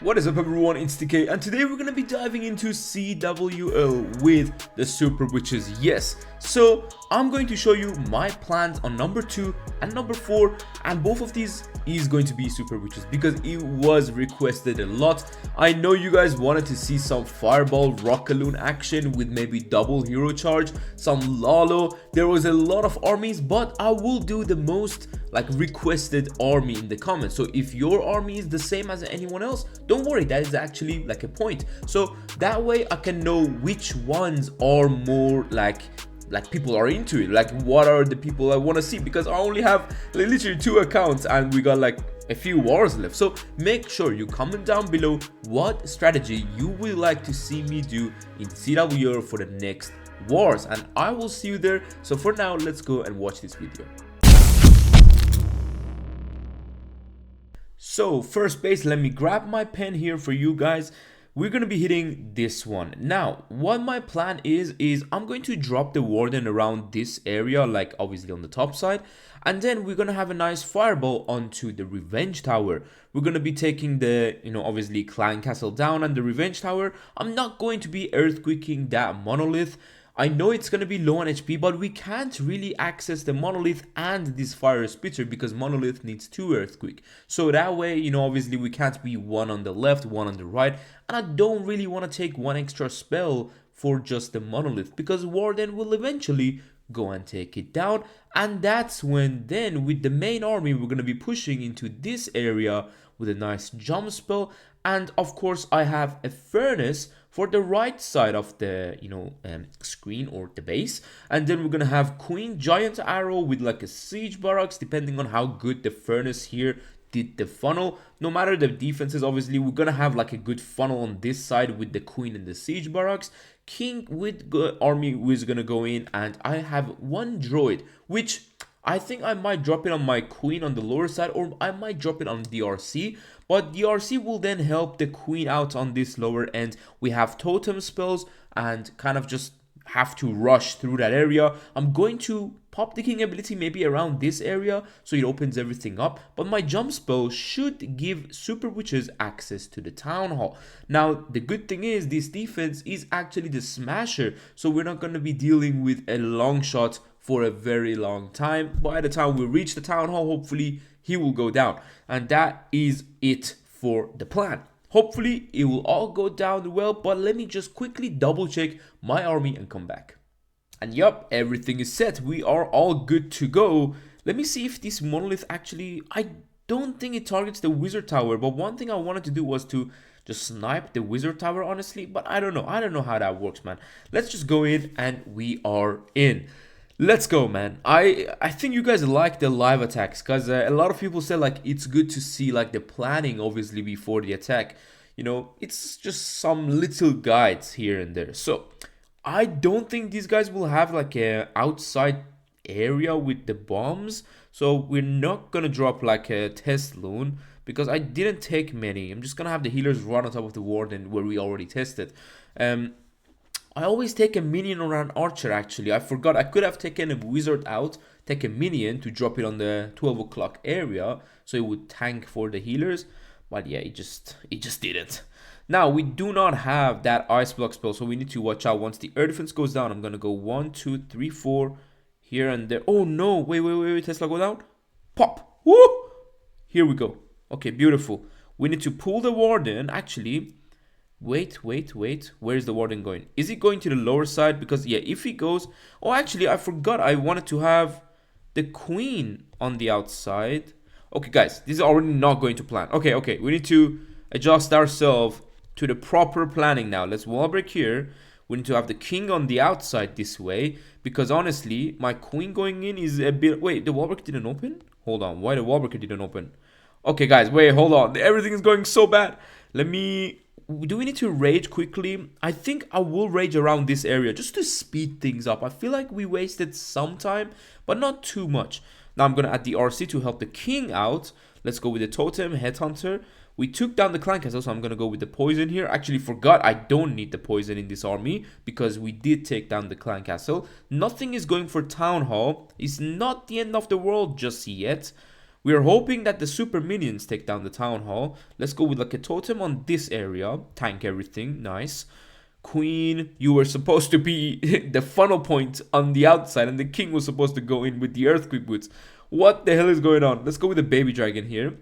What is up everyone, it's TK, and today we're gonna be diving into CWL with the Super Witches. Yes, so I'm going to show you my plans on number 2 and number 4, and both of these is going to be Super Witches because it was requested a lot. I know you guys wanted to see some Fireball Rockaloon action with maybe double hero charge, some Lalo. There was a lot of armies, but I will do the most requested army in the comments. So if your army is the same as anyone else, don't worry, that is actually a point. So that way I can know which ones are more like people are into it, what are the people I want to see, because I only have literally 2 accounts and we got a few wars left. So make sure you comment down below what strategy you would like to see me do in CWL for the next wars, and I will see you there. So for now, let's go and watch this video. So first base, let me grab my pen here for you guys. We're going to be hitting this one. Now, what my plan is I'm going to drop the Warden around this area, obviously on the top side. And then we're going to have a nice fireball onto the Revenge Tower. We're going to be taking the, obviously Clan Castle down and the Revenge Tower. I'm not going to be earthquaking that Monolith. I know it's going to be low on HP, but we can't really access the Monolith and this Fire Spitter because Monolith needs 2 Earthquake. So that way, obviously we can't be one on the left, one on the right. And I don't really want to take 1 extra spell for just the Monolith because Warden will eventually go and take it down. And that's when then with the main army, we're going to be pushing into this area with a nice jump spell. And of course, I have a Furnace for the right side of the screen or the base, and then we're gonna have Queen Giant Arrow with a siege barracks, depending on how good the Furnace here did the funnel. No matter the defenses, obviously we're gonna have a good funnel on this side with the Queen and the siege barracks. King with army is gonna go in, and I have 1 droid, which I think I might drop it on my Queen on the lower side, or I might drop it on DRC. But DRC will then help the Queen out on this lower end. We have totem spells and kind of just have to rush through that area. I'm going to pop the King ability maybe around this area so it opens everything up. But my jump spell should give Super Witches access to the Town Hall. Now, the good thing is this defense is actually the Smasher. So we're not going to be dealing with a long shot for a very long time. By the time we reach the Town Hall, hopefully he will go down. And that is it for the plan. Hopefully it will all go down well, but let me just quickly double check my army and come back. And yup, everything is set. We are all good to go. Let me see if this Monolith actually, I don't think it targets the Wizard Tower, but one thing I wanted to do was to just snipe the Wizard Tower, honestly, but I don't know how that works, man. Let's just go in and we are in. Let's go, man. I think you guys like the live attacks because a lot of people said it's good to see the planning obviously before the attack. It's just some little guides here and there. So I don't think these guys will have a outside area with the bombs. So we're not gonna drop a test loon because I didn't take many. I'm just gonna have the healers run on top of the Warden where we already tested. I always take a minion or an archer, actually. I forgot. I could have taken a wizard out, take a minion to drop it on the 12 o'clock area so it would tank for the healers. But yeah, it just didn't. Now, we do not have that ice block spell, so we need to watch out. Once the air defense goes down, I'm going to go 1, 2, 3, 4 here and there. Oh no, wait, Tesla, go down. Pop. Woo! Here we go. Okay, beautiful. We need to pull the Warden, actually. Wait. Where's the Warden going? Is he going to the lower side? Because, yeah, if he goes... Oh, actually, I forgot. I wanted to have the Queen on the outside. Okay, guys, this is already not going to plan. Okay. We need to adjust ourselves to the proper planning now. Let's wall break here. We need to have the King on the outside this way. Because, honestly, my Queen going in is a bit... Wait, the wall break didn't open? Hold on. Why the wall break didn't open? Okay, guys, wait, hold on. Everything is going so bad. Let me... Do we need to rage quickly? I think I will rage around this area just to speed things up. I feel like we wasted some time, but not too much. Now I'm going to add the RC to help the King out. Let's go with the Totem, Headhunter. We took down the Clan Castle, so I'm going to go with the Poison here. Actually forgot I don't need the Poison in this army because we did take down the Clan Castle. Nothing is going for Town Hall. It's not the end of the world just yet. We are hoping that the super minions take down the town hall. Let's go with like a totem on this area. Tank everything. Nice. Queen, you were supposed to be the funnel point on the outside, and the king was supposed to go in with the earthquake boots. What the hell is going on? Let's go with the baby dragon here.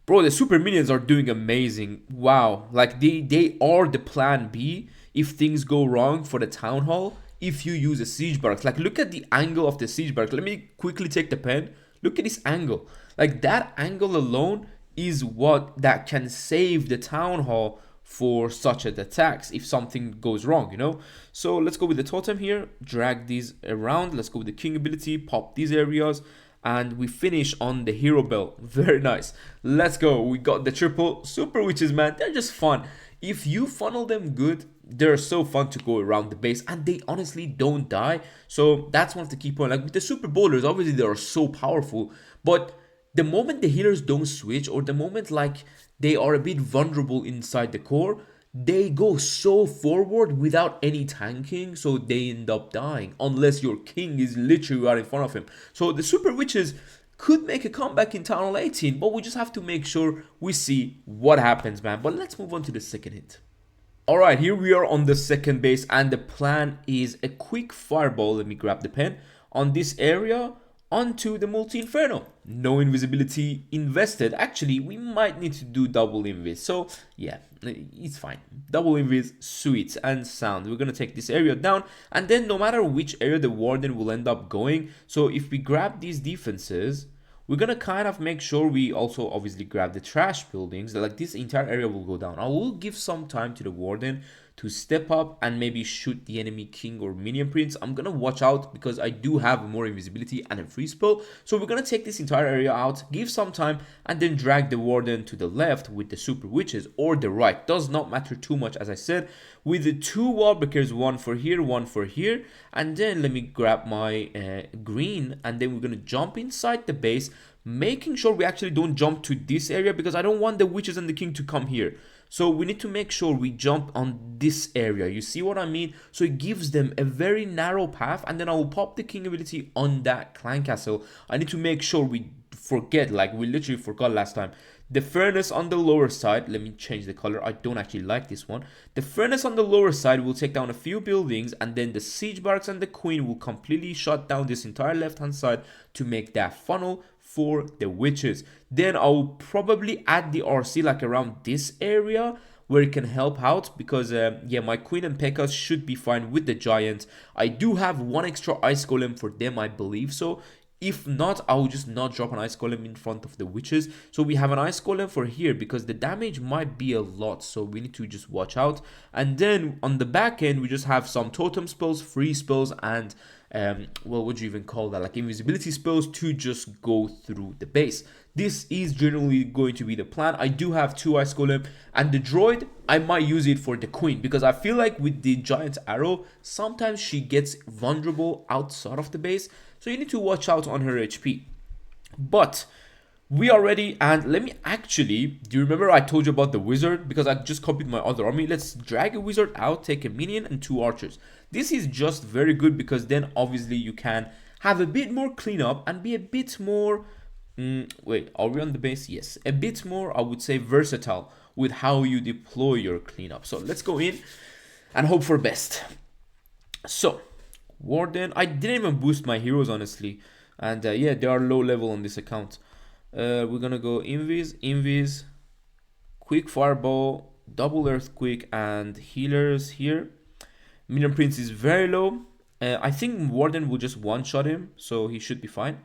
Bro, the super minions are doing amazing. Wow, like they are the plan B if things go wrong for the town hall. If you use a siege barracks, like look at the angle of the siege barracks. Let me quickly take the pen. Look at this angle. Like that angle alone is what that can save the town hall for such attacks if something goes wrong, you know. So let's go with the totem here, drag these around. Let's go with the king ability, pop these areas, and we finish on the hero belt. Very nice. Let's go. We got the triple super witches, man. They're just fun. If you funnel them good, they're so fun to go around the base, and they honestly don't die. So that's one of the key points. Like with the super bowlers, obviously they are so powerful, but the moment the healers don't switch, or the moment like they are a bit vulnerable inside the core, they go so forward without any tanking, so they end up dying unless your king is literally right in front of him. So the super witches could make a comeback in Town Hall 18, but we just have to make sure we see what happens, man. But let's move on to the second hit. Alright, here we are on the second base, and the plan is a quick fireball. Let me grab the pen on this area onto the multi-inferno. No invisibility invested. Actually, we might need to do double invis, so yeah, it's fine. Double invis, sweet and sound. We're gonna take this area down, and then no matter which area the warden will end up going, so if we grab these defenses, we're gonna kind of make sure we also obviously grab the trash buildings. Like this entire area will go down. I will give some time to the warden to step up and maybe shoot the enemy king or minion prince. I'm gonna watch out because I do have more invisibility and a free spell. So we're gonna take this entire area out, give some time, and then drag the warden to the left with the super witches, or the right. Does not matter too much, as I said, with the two wall breakers, one for here, and then let me grab my green, and then we're gonna jump inside the base, making sure we actually don't jump to this area because I don't want the witches and the king to come here. So we need to make sure we jump on this area. You see what I mean? So it gives them a very narrow path, and then I will pop the king ability on that clan castle. I need to make sure we forget, like we literally forgot last time. The furnace on the lower side, let me change the color. I don't actually like this one. The furnace on the lower side will take down a few buildings, and then the siege barracks and the queen will completely shut down this entire left hand side to make that funnel for the witches. Then I'll probably add the RC like around this area where it can help out, because yeah, my queen and P.E.K.K.A should be fine with the giants. I do have one extra ice golem for them, I believe so. If not, I will just not drop an ice golem in front of the witches. So we have an ice golem for here because the damage might be a lot, so we need to just watch out. And then on the back end, we just have some totem spells, free spells, and well, what do you even call that, like invisibility spells to just go through the base. This is generally going to be the plan. I do have two ice golem, and the droid, I might use it for the queen because I feel like with the giant arrow, sometimes she gets vulnerable outside of the base, so you need to watch out on her HP. But we are ready, and let me actually, do you remember I told you about the wizard? Because I just copied my other army. Let's drag a wizard out, take a minion and two archers. This is just very good because then obviously you can have a bit more cleanup and be a bit more, wait, are we on the base? Yes, a bit more, I would say, versatile with how you deploy your cleanup. So let's go in and hope for best. So warden, I didn't even boost my heroes honestly, and yeah, they are low level on this account. We're gonna go invis, quick fireball, double earthquake, and healers here. Minion prince is very low. I think warden will just one shot him, so he should be fine.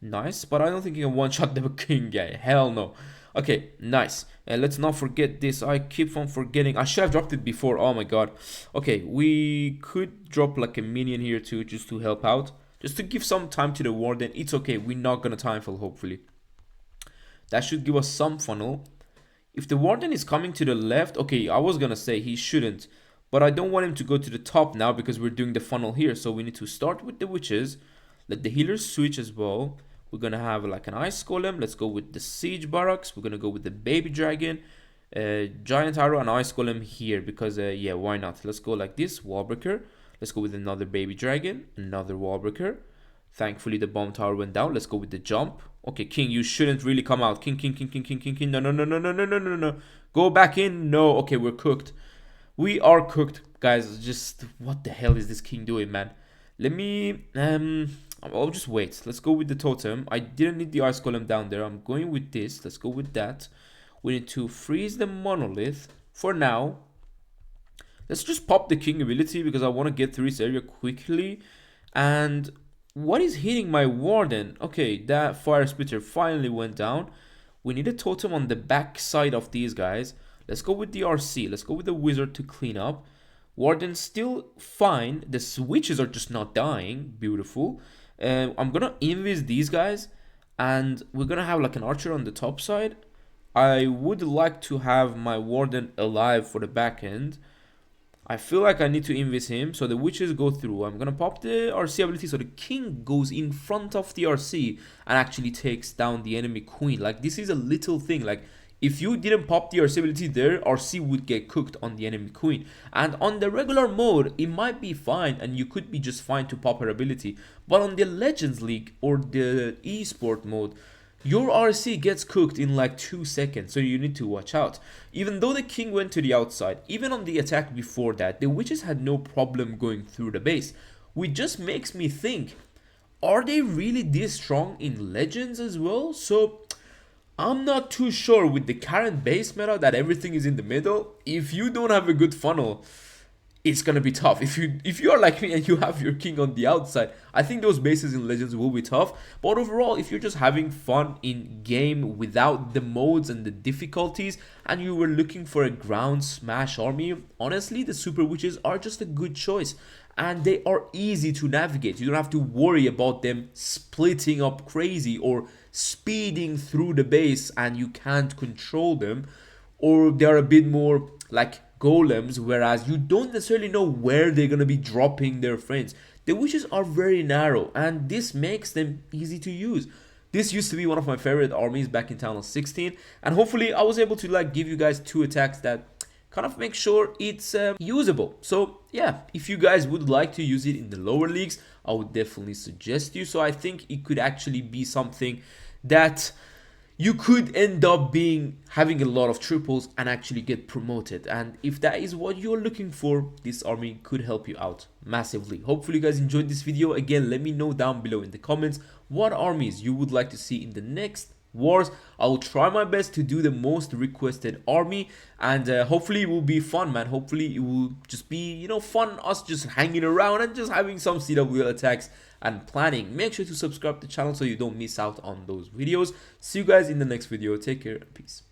Nice, but I don't think he can one shot the king guy. Hell no. Okay, nice. Let's not forget this. I keep on forgetting. I should have dropped it before. Oh my god. Okay, we could drop like a minion here too, just to help out, just to give some time to the warden. It's okay, we're not gonna time fill, hopefully. That should give us some funnel. If the warden is coming to the left, okay, I was gonna say he shouldn't, but I don't want him to go to the top now because we're doing the funnel here. So we need to start with the witches, let the healers switch as well. We're gonna have like an ice golem. Let's go with the siege barracks. We're gonna go with the baby dragon, giant arrow, and ice golem here because yeah, why not? Let's go like this, wall breaker. Let's go with another baby dragon, another wall breaker. Thankfully, the bomb tower went down. Let's go with the jump. Okay, king, you shouldn't really come out. King, king, king, king, king, king, king. No, no, no, no, no, no, no, no, no. Go back in. No. Okay, we're cooked. We are cooked, guys. Just what the hell is this king doing, man? Let me I'll just wait. Let's go with the totem. I didn't need the ice golem down there. I'm going with this. Let's go with that. We need to freeze the monolith for now. Let's just pop the king ability because I want to get through this area quickly. And what is hitting my warden? Okay, that fire splitter finally went down. We need a totem on the back side of these guys. Let's go with the RC. Let's go with the wizard to clean up. Warden's still fine. The switches are just not dying. Beautiful. I'm gonna invis these guys, and we're gonna have like an archer on the top side. I would like to have my warden alive for the back end. I feel like I need to invis him, so the witches go through. I'm gonna pop the RC ability so the king goes in front of the RC and actually takes down the enemy queen. Like, this is a little thing. Like, if you didn't pop the RC ability there, RC would get cooked on the enemy queen. And on the regular mode, it might be fine and you could be just fine to pop her ability. But on the Legends League or the esport mode, your RC gets cooked in like 2 seconds, so you need to watch out. Even though the king went to the outside, even on the attack before that, the witches had no problem going through the base. Which just makes me think, are they really this strong in Legends as well? So I'm not too sure with the current base meta that everything is in the middle. If you don't have a good funnel, it's gonna be tough. If you are like me and you have your king on the outside, I think those bases in Legends will be tough. But overall, if you're just having fun in game without the modes and the difficulties, and you were looking for a ground smash army, honestly, the super witches are just a good choice. And they are easy to navigate. You don't have to worry about them splitting up crazy or speeding through the base and you can't control them. Or they're a bit more like golems, whereas you don't necessarily know where they're gonna be dropping their friends. The witches are very narrow and this makes them easy to use. This used to be one of my favorite armies back in Town 16, and hopefully I was able to like give you guys 2 attacks that kind of make sure it's usable. So yeah, if you guys would like to use it in the lower leagues, I would definitely suggest you. So I think it could actually be something that you could end up having a lot of triples and actually get promoted. And if that is what you're looking for, this army could help you out massively. Hopefully you guys enjoyed this video. Again, let me know down below in the comments what armies you would like to see in the next wars. I will try my best to do the most requested army, and hopefully it will be fun, man. Hopefully it will just be, you know, fun, us just hanging around and just having some CW attacks and planning. Make sure to subscribe to the channel so you don't miss out on those videos. See you guys in the next video. Take care. Peace.